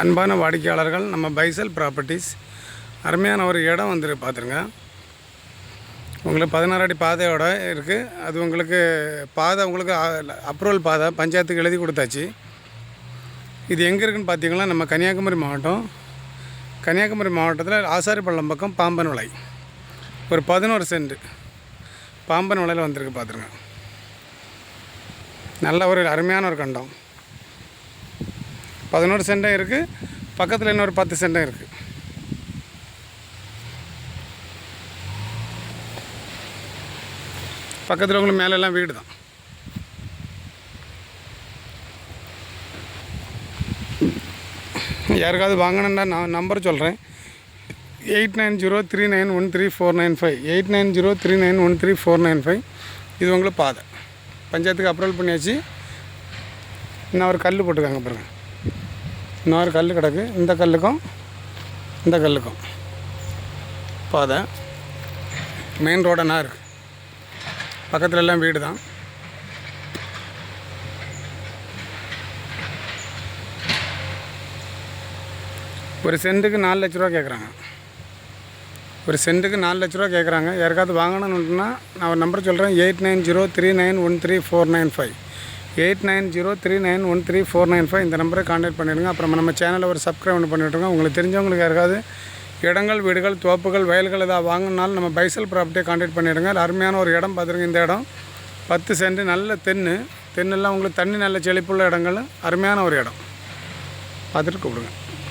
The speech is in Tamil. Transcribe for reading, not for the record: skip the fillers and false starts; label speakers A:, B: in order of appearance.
A: அன்பான வாடிக்கையாளர்கள், நம்ம பைசல் ப்ராப்பர்ட்டிஸ் அருமையான ஒரு இடம் வந்துருக்கு பார்த்துருங்க. உங்களுக்கு 16 அடி பாதையோடு இருக்குது. அது உங்களுக்கு பாதை உங்களுக்கு அப்ரூவல் பாதை பஞ்சாயத்துக்கு எழுதி கொடுத்தாச்சு. இது எங்கே இருக்குதுன்னு பார்த்தீங்கன்னா, நம்ம கன்னியாகுமரி மாவட்டத்தில் ஆசாரிப்பள்ளம் பக்கம் பாம்பன் விளை ஒரு 11 சென்ட் பாம்பன் விளையில் வந்திருக்கு பார்த்துருங்க. நல்ல ஒரு அருமையான ஒரு கண்டம். 11 சென்டும் இருக்குது, பக்கத்தில் இன்னொரு 10 சென்டும் இருக்குது. பக்கத்தில் உங்களுக்கு மேலெல்லாம் வீடு தான். யாருக்காவது வாங்கணுன்னா நான் நம்பர் சொல்கிறேன். 8903913495 8903913495. இது உங்களுக்கு பாதை பஞ்சாயத்துக்கு அப்ரூவல் பண்ணியாச்சு. இன்னும் ஒரு கல் போட்டுருக்காங்க பாருங்கள். இன்னொரு கல் கிடக்கு. இந்த கல்லுக்கும் பாதை மெயின் ரோடனா இருக்குது. பக்கத்தில் எல்லாம் வீடு தான். ஒரு சென்ட்டுக்கு 4 லட்ச ரூபா கேட்குறாங்க. ஒரு சென்ட்டுக்கு 4 லட்ச ரூபா கேட்குறாங்க. யாருக்காவது வாங்கணும்னா நான் ஒரு நம்பர் சொல்கிறேன். 8903913495 8903913495. இந்த நம்பரை கான்டாக்ட் பண்ணிவிடுங்க. அப்புறம் நம்ம சேனலை ஒரு சப்ஸ்கிரைப் பண்ணிவிட்டுருங்க. உங்களுக்கு தெரிஞ்சவங்களுக்கு யாருக்காவது இடங்கள், வீடுகள், தோப்புகள், வயல்கள் ஏதாவது வாங்கினாலும் நம்ம பைசல் ப்ராப்பர்ட்டியை கான்டாக்ட் பண்ணிவிடுங்க. அருமையான ஒரு இடம் பார்த்துருங்க. இந்த இடம் 10 சென்ட், நல்ல தென்னெல்லாம் உங்களுக்கு தண்ணி நல்ல செழிப்புள்ள இடங்கள், அருமையான ஒரு இடம் பார்த்துட்டு கூப்பிடுங்க.